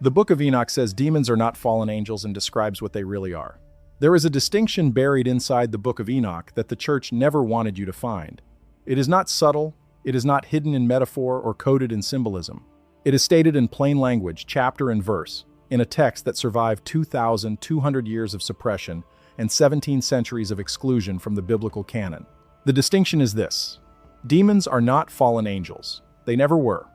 The Book of Enoch says demons are not fallen angels and describes what they really are. There is a distinction buried inside the Book of Enoch that the church never wanted you to find. It is not subtle, it is not hidden in metaphor or coded in symbolism. It is stated in plain language, chapter and verse, in a text that survived 2,200 years of suppression and 17 centuries of exclusion from the biblical canon. The distinction is this: demons are not fallen angels. They never were.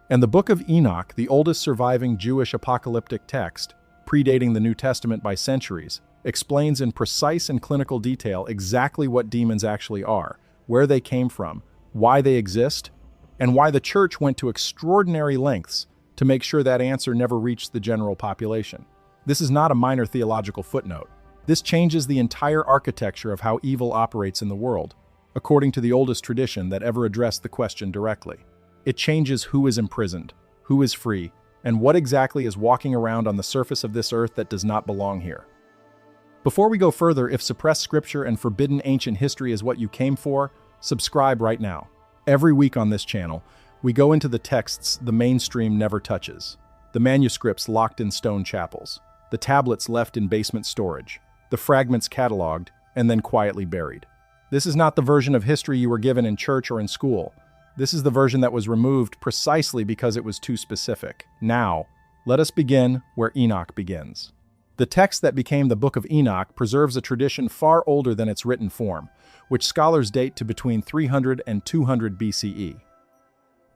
And the Book of Enoch, the oldest surviving Jewish apocalyptic text, predating the New Testament by centuries, explains in precise and clinical detail exactly what demons actually are, where they came from, why they exist, and why the church went to extraordinary lengths to make sure that answer never reached the general population. This is not a minor theological footnote. This changes the entire architecture of how evil operates in the world, according to the oldest tradition that ever addressed the question directly. It changes who is imprisoned, who is free, and what exactly is walking around on the surface of this earth that does not belong here. Before we go further, if suppressed scripture and forbidden ancient history is what you came for, subscribe right now. Every week on this channel, we go into the texts the mainstream never touches, the manuscripts locked in stone chapels, the tablets left in basement storage, the fragments cataloged and then quietly buried. This is not the version of history you were given in church or in school. This is the version that was removed precisely because it was too specific. Now, let us begin where Enoch begins. The text that became the Book of Enoch preserves a tradition far older than its written form, which scholars date to between 300 and 200 BCE.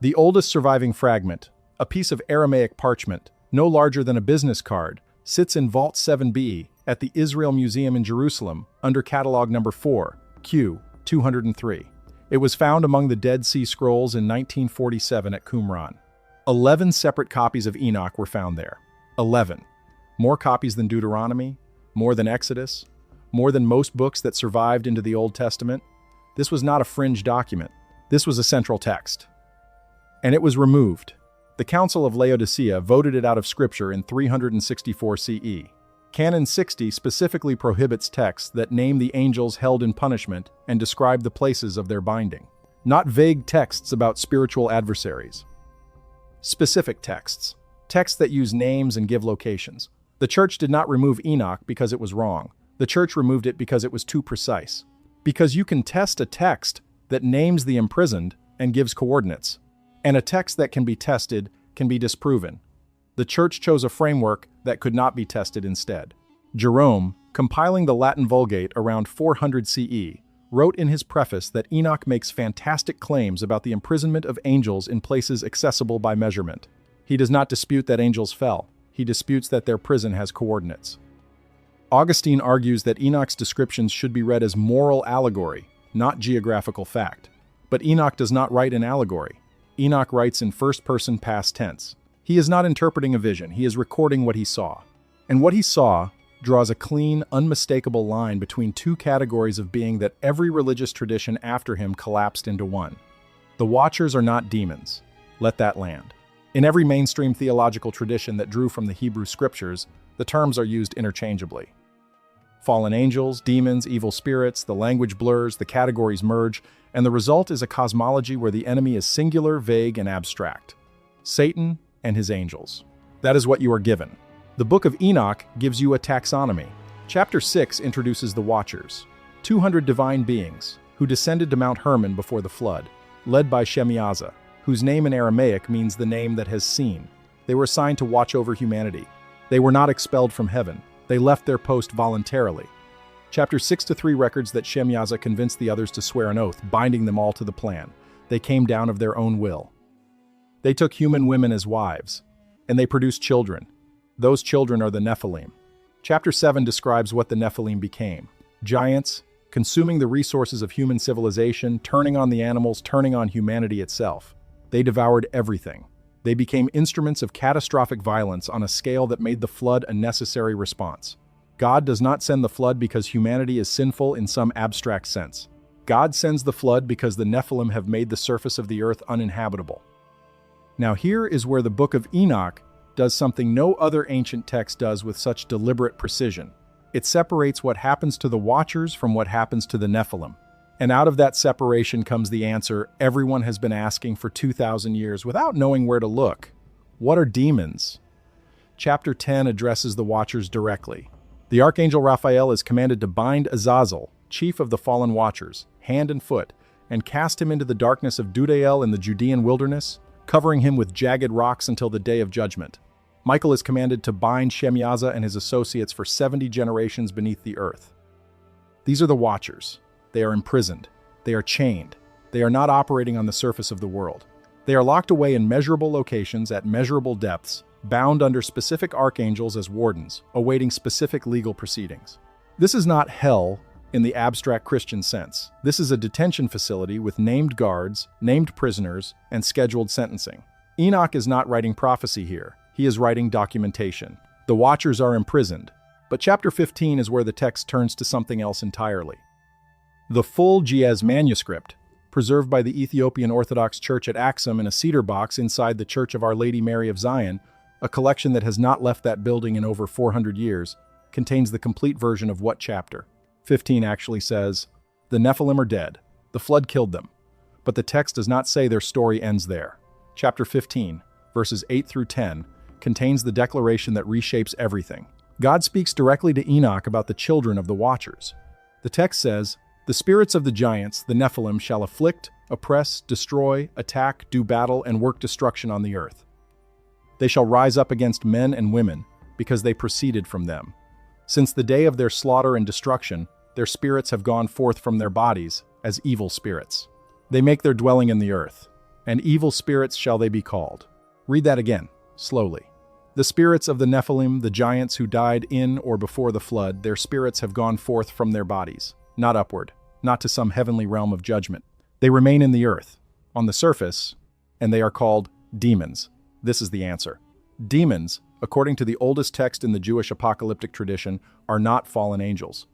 The oldest surviving fragment, a piece of Aramaic parchment, no larger than a business card, sits in Vault 7b at the Israel Museum in Jerusalem under catalog number 4, Q 203. It was found among the Dead Sea Scrolls in 1947 at Qumran. 11 separate copies of Enoch were found there. 11. More copies than Deuteronomy, more than Exodus, more than most books that survived into the Old Testament. This was not a fringe document. This was a central text. And it was removed. The Council of Laodicea voted it out of Scripture in 364 CE. Canon 60 specifically prohibits texts that name the angels held in punishment and describe the places of their binding. Not vague texts about spiritual adversaries. Specific texts. Texts that use names and give locations. The church did not remove Enoch because it was wrong. The church removed it because it was too precise. Because you can test a text that names the imprisoned and gives coordinates. And a text that can be tested can be disproven. The church chose a framework that could not be tested instead. Jerome, compiling the Latin Vulgate around 400 CE, wrote in his preface that Enoch makes fantastic claims about the imprisonment of angels in places accessible by measurement. He does not dispute that angels fell. He disputes that their prison has coordinates. Augustine argues that Enoch's descriptions should be read as moral allegory, not geographical fact. But Enoch does not write in allegory. Enoch writes in first-person past tense. He is not interpreting a vision, he is recording what he saw. And what he saw draws a clean, unmistakable line between two categories of being that every religious tradition after him collapsed into one. The Watchers are not demons. Let that land. In every mainstream theological tradition that drew from the Hebrew Scriptures, the terms are used interchangeably. Fallen angels, demons, evil spirits, the language blurs, the categories merge, and the result is a cosmology where the enemy is singular, vague, and abstract. Satan and his angels. That is what you are given. The Book of Enoch gives you a taxonomy. Chapter 6 introduces the Watchers, 200 divine beings who descended to Mount Hermon before the flood, led by Shemiaza, whose name in Aramaic means the name that has seen. They were assigned to watch over humanity. They were not expelled from heaven. They left their post voluntarily. Chapter 6-3 records that Shemiaza convinced the others to swear an oath, binding them all to the plan. They came down of their own will. They took human women as wives, and they produced children. Those children are the Nephilim. Chapter 7 describes what the Nephilim became. Giants, consuming the resources of human civilization, turning on the animals, turning on humanity itself. They devoured everything. They became instruments of catastrophic violence on a scale that made the flood a necessary response. God does not send the flood because humanity is sinful in some abstract sense. God sends the flood because the Nephilim have made the surface of the earth uninhabitable. Now here is where the Book of Enoch does something no other ancient text does with such deliberate precision. It separates what happens to the Watchers from what happens to the Nephilim. And out of that separation comes the answer everyone has been asking for 2,000 years without knowing where to look. What are demons? Chapter 10 addresses the Watchers directly. The Archangel Raphael is commanded to bind Azazel, chief of the fallen Watchers, hand and foot, and cast him into the darkness of Dudael in the Judean wilderness, covering him with jagged rocks until the day of judgment. Michael is commanded to bind Shemyaza and his associates for 70 generations beneath the earth. These are the Watchers. They are imprisoned. They are chained. They are not operating on the surface of the world. They are locked away in measurable locations at measurable depths, bound under specific archangels as wardens, awaiting specific legal proceedings. This is not hell in the abstract Christian sense. This is a detention facility with named guards, named prisoners, and scheduled sentencing. Enoch is not writing prophecy here. He is writing documentation. The Watchers are imprisoned. But chapter 15 is where the text turns to something else entirely. The full Ge'ez manuscript, preserved by the Ethiopian Orthodox Church at Axum in a cedar box inside the Church of Our Lady Mary of Zion, a collection that has not left that building in over 400 years, contains the complete version of what chapter? 15 actually says, "The Nephilim are dead. The flood killed them." But the text does not say their story ends there. Chapter 15, verses 8 through 10, contains the declaration that reshapes everything. God speaks directly to Enoch about the children of the Watchers. The text says, "The spirits of the giants, the Nephilim, shall afflict, oppress, destroy, attack, do battle, and work destruction on the earth. They shall rise up against men and women, because they proceeded from them. Since the day of their slaughter and destruction, their spirits have gone forth from their bodies as evil spirits. They make their dwelling in the earth, and evil spirits shall they be called." Read that again, slowly. "The spirits of the Nephilim, the giants who died in or before the flood, their spirits have gone forth from their bodies, not upward, not to some heavenly realm of judgment. They remain in the earth, on the surface, and they are called demons." This is the answer. Demons, according to the oldest text in the Jewish apocalyptic tradition, are not fallen angels.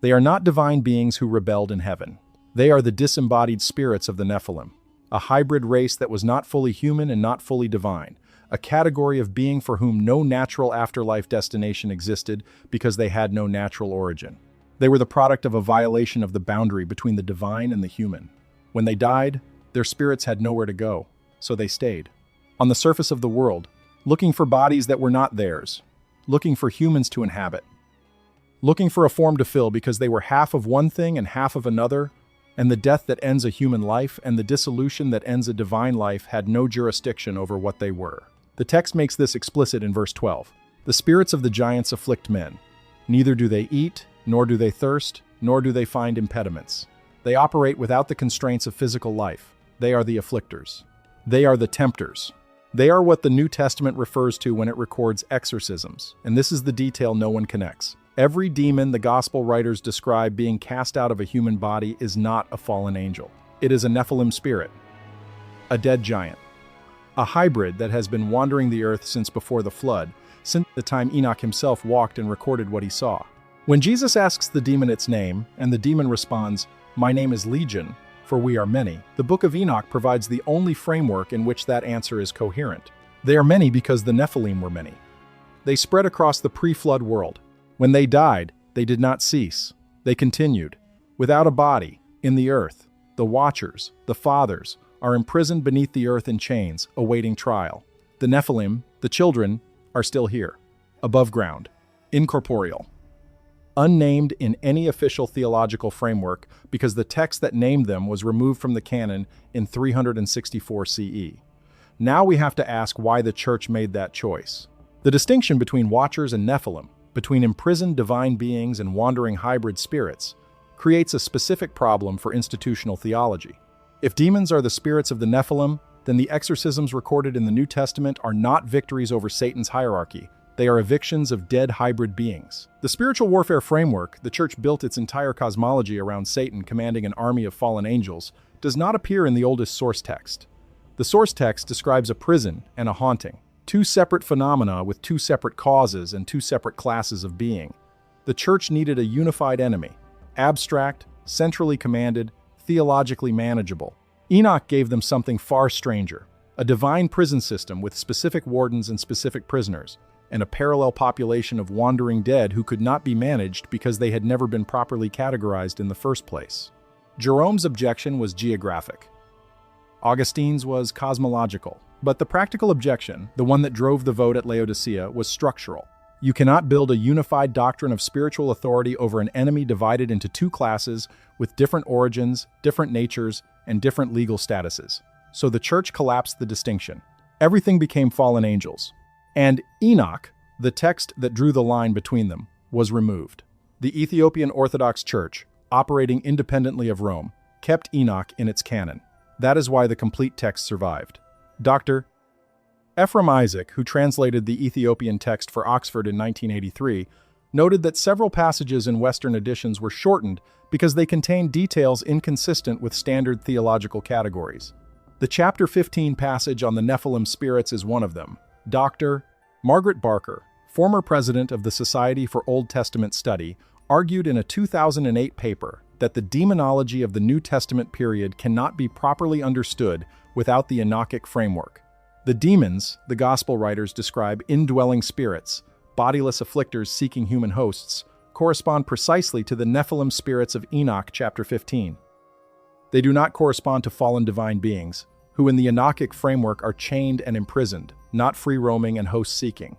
They are not divine beings who rebelled in heaven. They are the disembodied spirits of the Nephilim, a hybrid race that was not fully human and not fully divine, a category of being for whom no natural afterlife destination existed because they had no natural origin. They were the product of a violation of the boundary between the divine and the human. When they died, their spirits had nowhere to go, so they stayed on the surface of the world, looking for bodies that were not theirs, looking for humans to inhabit, looking for a form to fill because they were half of one thing and half of another, and the death that ends a human life and the dissolution that ends a divine life had no jurisdiction over what they were. The text makes this explicit in verse 12. "The spirits of the giants afflict men. Neither do they eat, nor do they thirst, nor do they find impediments. They operate without the constraints of physical life. They are the afflictors. They are the tempters. They are what the New Testament refers to when it records exorcisms, and this is the detail no one connects. Every demon the Gospel writers describe being cast out of a human body is not a fallen angel. It is a Nephilim spirit, a dead giant, a hybrid that has been wandering the earth since before the flood, since the time Enoch himself walked and recorded what he saw. When Jesus asks the demon its name, and the demon responds, "My name is Legion, for we are many," the Book of Enoch provides the only framework in which that answer is coherent. They are many because the Nephilim were many. They spread across the pre-flood world. When they died, they did not cease. They continued. Without a body, in the earth, the Watchers, the Fathers, are imprisoned beneath the earth in chains, awaiting trial. The Nephilim, the children, are still here, above ground, incorporeal, unnamed in any official theological framework because the text that named them was removed from the canon in 364 CE. Now we have to ask why the church made that choice. The distinction between Watchers and Nephilim, between imprisoned divine beings and wandering hybrid spirits, creates a specific problem for institutional theology. If demons are the spirits of the Nephilim, then the exorcisms recorded in the New Testament are not victories over Satan's hierarchy. They are evictions of dead hybrid beings. The spiritual warfare framework, the church built its entire cosmology around Satan commanding an army of fallen angels, does not appear in the oldest source text. The source text describes a prison and a haunting, two separate phenomena with two separate causes and two separate classes of being. The church needed a unified enemy, abstract, centrally commanded, theologically manageable. Enoch gave them something far stranger, a divine prison system with specific wardens and specific prisoners, and a parallel population of wandering dead who could not be managed because they had never been properly categorized in the first place. Jerome's objection was geographic. Augustine's was cosmological. But the practical objection, the one that drove the vote at Laodicea, was structural. You cannot build a unified doctrine of spiritual authority over an enemy divided into two classes with different origins, different natures, and different legal statuses. So the church collapsed the distinction. Everything became fallen angels. And Enoch, the text that drew the line between them, was removed. The Ethiopian Orthodox Church, operating independently of Rome, kept Enoch in its canon. That is why the complete text survived. Dr. Ephraim Isaac, who translated the Ethiopian text for Oxford in 1983, noted that several passages in Western editions were shortened because they contained details inconsistent with standard theological categories. The chapter 15 passage on the Nephilim spirits is one of them. Dr. Margaret Barker, former president of the Society for Old Testament Study, argued in a 2008 paper that the demonology of the New Testament period cannot be properly understood without the Enochic framework. The demons, the gospel writers describe indwelling spirits, bodiless afflictors seeking human hosts, correspond precisely to the Nephilim spirits of Enoch chapter 15. They do not correspond to fallen divine beings, who in the Enochic framework are chained and imprisoned, not free-roaming and host-seeking.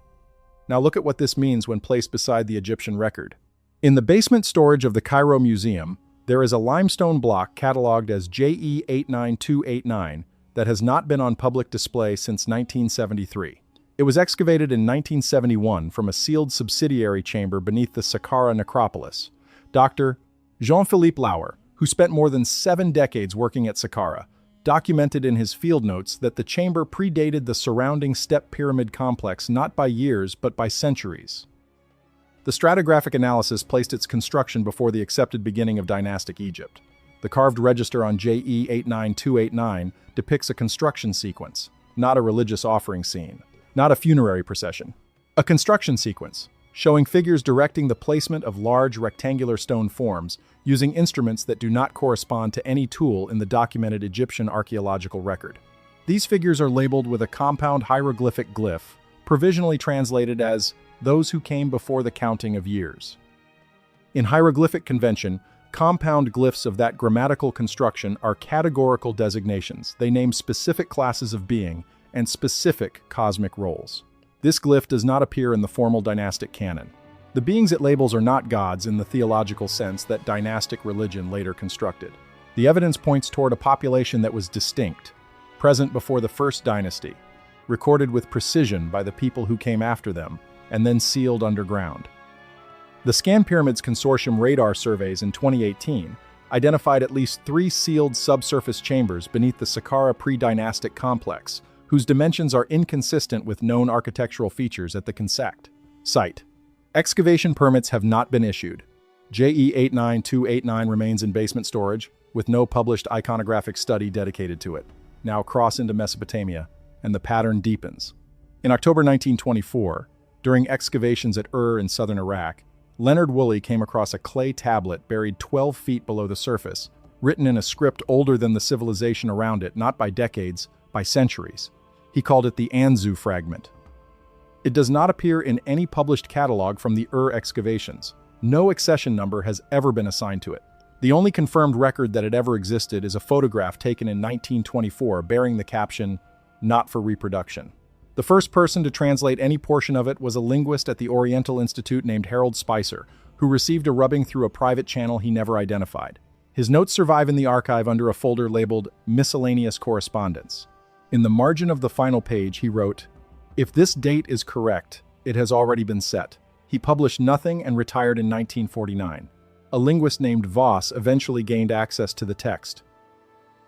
Now look at what this means when placed beside the Egyptian record. In the basement storage of the Cairo Museum, there is a limestone block catalogued as JE 89289 that has not been on public display since 1973. It was excavated in 1971 from a sealed subsidiary chamber beneath the Saqqara necropolis. Dr. Jean-Philippe Lauer, who spent more than 7 decades working at Saqqara, documented in his field notes that the chamber predated the surrounding step pyramid complex not by years but by centuries. The stratigraphic analysis placed its construction before the accepted beginning of dynastic Egypt. The carved register on JE 89289 depicts a construction sequence, not a religious offering scene, not a funerary procession. A construction sequence, showing figures directing the placement of large rectangular stone forms using instruments that do not correspond to any tool in the documented Egyptian archaeological record. These figures are labeled with a compound hieroglyphic glyph, provisionally translated as "those who came before the counting of years." In hieroglyphic convention, compound glyphs of that grammatical construction are categorical designations. They name specific classes of being and specific cosmic roles. This glyph does not appear in the formal dynastic canon. The beings it labels are not gods in the theological sense that dynastic religion later constructed. The evidence points toward a population that was distinct, present before the first dynasty, recorded with precision by the people who came after them, and then sealed underground. The Scan Pyramids Consortium radar surveys in 2018 identified at least 3 sealed subsurface chambers beneath the Saqqara pre-dynastic complex, whose dimensions are inconsistent with known architectural features at the Consect site. Excavation permits have not been issued. JE 89289 remains in basement storage, with no published iconographic study dedicated to it. Now cross into Mesopotamia, and the pattern deepens. In October 1924, during excavations at in southern Iraq, Leonard Woolley came across a clay tablet buried 12 feet below the surface, written in a script older than the civilization around it, not by decades, by centuries. He called it the Anzu fragment. It does not appear in any published catalog from the excavations. No accession number has ever been assigned to it. The only confirmed record that it ever existed is a photograph taken in 1924 bearing the caption, "Not for reproduction." The first person to translate any portion of it was a linguist at the Oriental Institute named Harold Spicer, who received a rubbing through a private channel he never identified. His notes survive in the archive under a folder labeled Miscellaneous Correspondence. In the margin of the final page, he wrote, "If this date is correct, it has already been set." He published nothing and retired in 1949. A linguist named Voss eventually gained access to the text.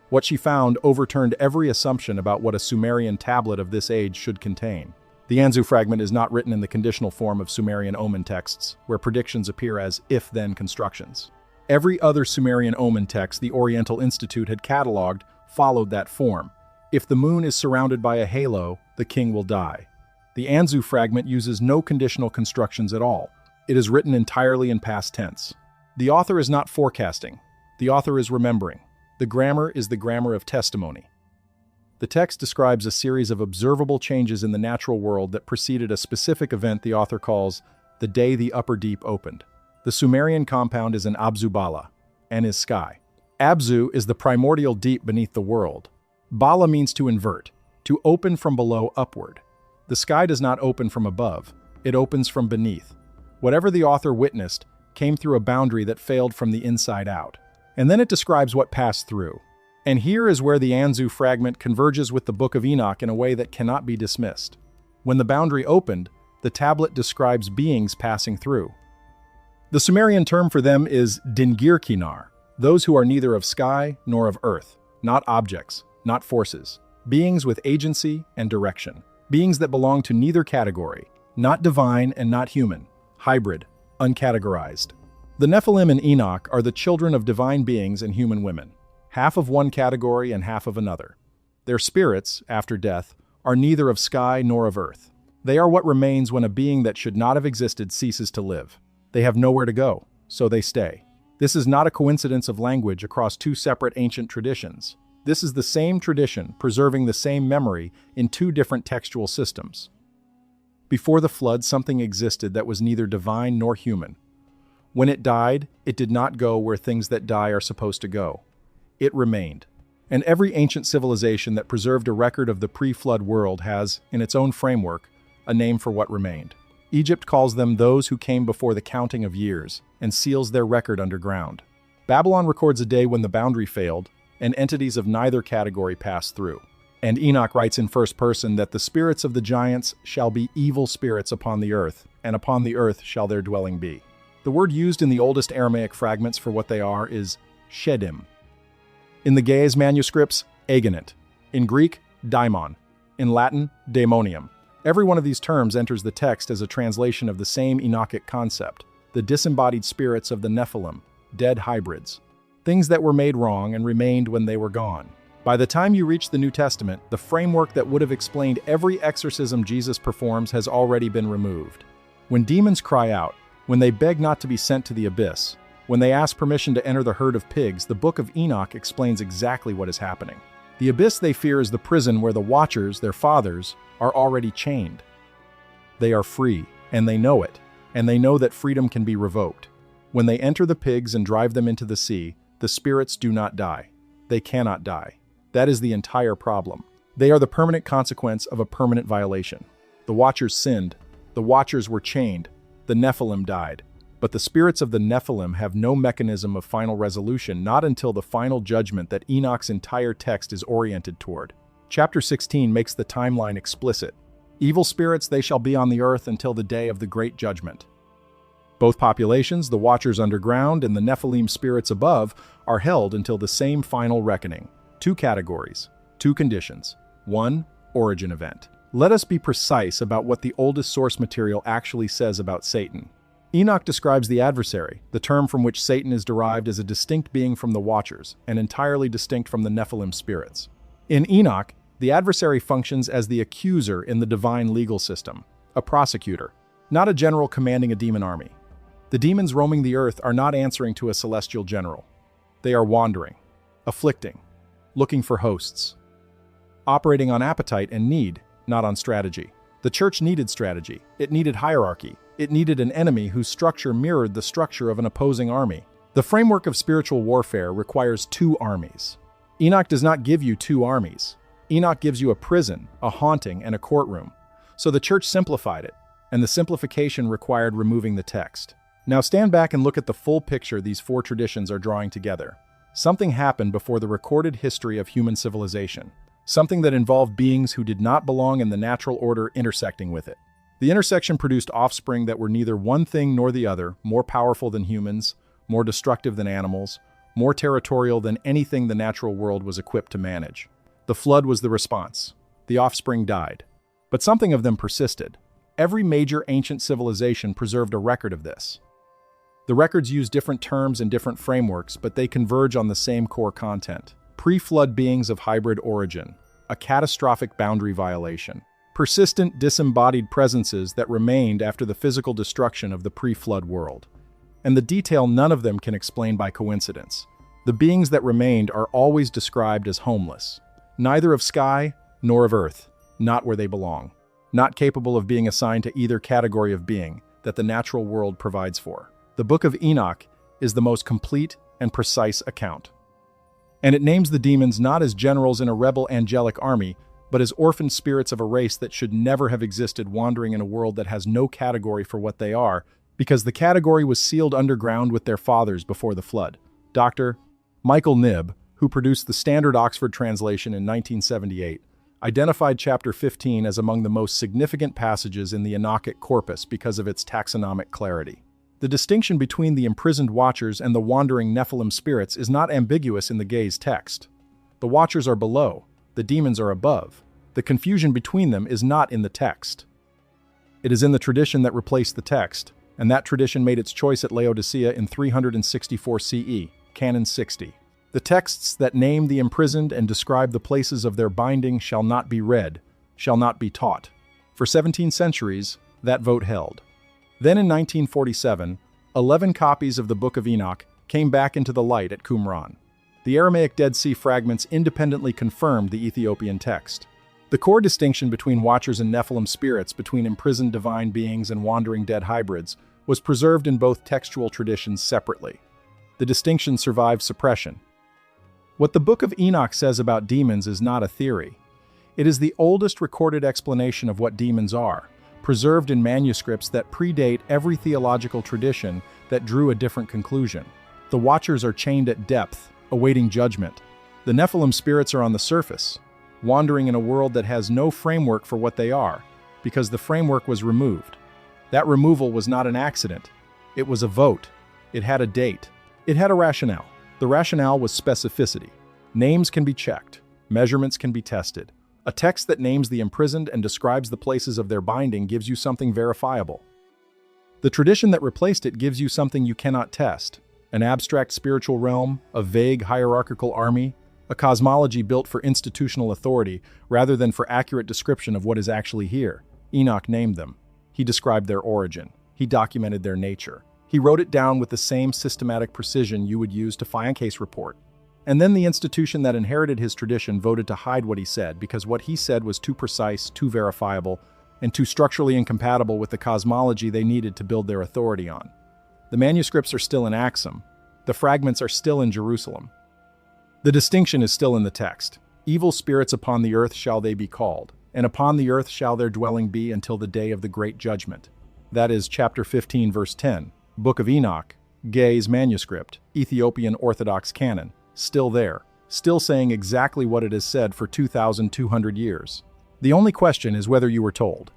What she found overturned every assumption about what a Sumerian tablet of this age should contain. The Anzu fragment is not written in the conditional form of Sumerian omen texts, where predictions appear as if-then constructions. Every other Sumerian omen text the Oriental Institute had cataloged followed that form. If the moon is surrounded by a halo, the king will die. The Anzu fragment uses no conditional constructions at all. It is written entirely in past tense. The author is not forecasting. The author is remembering. The grammar is the grammar of testimony. The text describes a series of observable changes in the natural world that preceded a specific event the author calls the day the upper deep opened. The Sumerian compound is an Abzu Bala, and is sky. Abzu is the primordial deep beneath the world. Bala means to invert. to open from below upward. The sky does not open from above, it opens from beneath. Whatever the author witnessed came through a boundary that failed from the inside out. And then it describes what passed through. And here is where the Anzu fragment converges with the Book of Enoch in a way that cannot be dismissed. When the boundary opened, the tablet describes beings passing through. The Sumerian term for them is Dingir-Kinar, those who are neither of sky nor of earth, not objects, not forces, beings with agency and direction, beings that belong to neither category, not divine and not human, hybrid, uncategorized. The Nephilim in Enoch are the children of divine beings and human women, half of one category and half of another. Their spirits, after death, are neither of sky nor of earth. They are what remains when a being that should not have existed ceases to live. They have nowhere to go, so they stay. This is not a coincidence of language across two separate ancient traditions. This is the same tradition preserving the same memory in two different textual systems. Before the flood, something existed that was neither divine nor human. When it died, it did not go where things that die are supposed to go. It remained. And every ancient civilization that preserved a record of the pre-flood world has, in its own framework, a name for what remained. Egypt calls them those who came before the counting of years and seals their record underground. Babylon records a day when the boundary failed and entities of neither category passed through. And Enoch writes in first person that the spirits of the giants shall be evil spirits upon the earth, and upon the earth shall their dwelling be. The word used in the oldest Aramaic fragments for what they are is shedim. In the Ge'ez manuscripts, agonit. In Greek, daimon. In Latin, daemonium. Every one of these terms enters the text as a translation of the same Enochic concept, the disembodied spirits of the Nephilim, dead hybrids. Things that were made wrong and remained when they were gone. By the time you reach the New Testament, the framework that would have explained every exorcism Jesus performs has already been removed. When demons cry out, when they beg not to be sent to the abyss, when they ask permission to enter the herd of pigs, the Book of Enoch explains exactly what is happening. The abyss they fear is the prison where the Watchers, their fathers, are already chained. They are free, and they know it, and they know that freedom can be revoked. When they enter the pigs and drive them into the sea, the spirits do not die. They cannot die. That is the entire problem. They are the permanent consequence of a permanent violation. The Watchers sinned. The Watchers were chained. The Nephilim died. But the spirits of the Nephilim have no mechanism of final resolution, not until the final judgment that Enoch's entire text is oriented toward. Chapter 16 makes the timeline explicit. Evil spirits, they shall be on the earth until the day of the great judgment. Both populations, the Watchers underground and the Nephilim spirits above, are held until the same final reckoning. Two categories, two conditions. One, origin event. Let us be precise about what the oldest source material actually says about Satan. Enoch describes the adversary, the term from which Satan is derived, as a distinct being from the Watchers and entirely distinct from the Nephilim spirits. In Enoch, the adversary functions as the accuser in the divine legal system, a prosecutor, not a general commanding a demon army. The demons roaming the earth are not answering to a celestial general. They are wandering, afflicting, looking for hosts, operating on appetite and need, not on strategy. The church needed strategy. It needed hierarchy. It needed an enemy whose structure mirrored the structure of an opposing army. The framework of spiritual warfare requires two armies. Enoch does not give you two armies. Enoch gives you a prison, a haunting, and a courtroom. So the church simplified it, and the simplification required removing the text. Now stand back and look at the full picture these four traditions are drawing together. Something happened before the recorded history of human civilization. Something that involved beings who did not belong in the natural order intersecting with it. The intersection produced offspring that were neither one thing nor the other, more powerful than humans, more destructive than animals, more territorial than anything the natural world was equipped to manage. The flood was the response. The offspring died. But something of them persisted. Every major ancient civilization preserved a record of this. The records use different terms and different frameworks, but they converge on the same core content. Pre-flood beings of hybrid origin, a catastrophic boundary violation. Persistent disembodied presences that remained after the physical destruction of the pre-flood world. And the detail none of them can explain by coincidence. The beings that remained are always described as homeless. Neither of sky nor of earth, not where they belong. Not capable of being assigned to either category of being that the natural world provides for. The Book of Enoch is the most complete and precise account. And it names the demons not as generals in a rebel angelic army, but as orphaned spirits of a race that should never have existed, wandering in a world that has no category for what they are, because the category was sealed underground with their fathers before the flood. Dr. Michael Knibb, who produced the Standard Oxford Translation in 1978, identified chapter 15 as among the most significant passages in the Enochic corpus because of its taxonomic clarity. The distinction between the imprisoned Watchers and the wandering Nephilim spirits is not ambiguous in the gaze text. The Watchers are below, the demons are above. The confusion between them is not in the text. It is in the tradition that replaced the text, and that tradition made its choice at Laodicea in 364 CE, Canon 60. The texts that name the imprisoned and describe the places of their binding shall not be read, shall not be taught. For 17 centuries, that vote held. Then in 1947, 11 copies of the Book of Enoch came back into the light at Qumran. The Aramaic Dead Sea fragments independently confirmed the Ethiopian text. The core distinction between Watchers and Nephilim spirits, between imprisoned divine beings and wandering dead hybrids, was preserved in both textual traditions separately. The distinction survived suppression. What the Book of Enoch says about demons is not a theory. It is the oldest recorded explanation of what demons are, preserved in manuscripts that predate every theological tradition that drew a different conclusion. The Watchers are chained at depth, awaiting judgment. The Nephilim spirits are on the surface, wandering in a world that has no framework for what they are, because the framework was removed. That removal was not an accident. It was a vote. It had a date. It had a rationale. The rationale was specificity. Names can be checked. Measurements can be tested. A text that names the imprisoned and describes the places of their binding gives you something verifiable. The tradition that replaced it gives you something you cannot test. An abstract spiritual realm, a vague hierarchical army, a cosmology built for institutional authority rather than for accurate description of what is actually here. Enoch named them. He described their origin. He documented their nature. He wrote it down with the same systematic precision you would use to file a case report. And then the institution that inherited his tradition voted to hide what he said because what he said was too precise, too verifiable, and too structurally incompatible with the cosmology they needed to build their authority on. The manuscripts are still in Axum. The fragments are still in Jerusalem. The distinction is still in the text. Evil spirits upon the earth shall they be called, and upon the earth shall their dwelling be until the day of the great judgment. That is chapter 15, verse 10. Book of Enoch, Gay's manuscript, Ethiopian Orthodox canon, still there, still saying exactly what it has said for 2,200 years. The only question is whether you were told.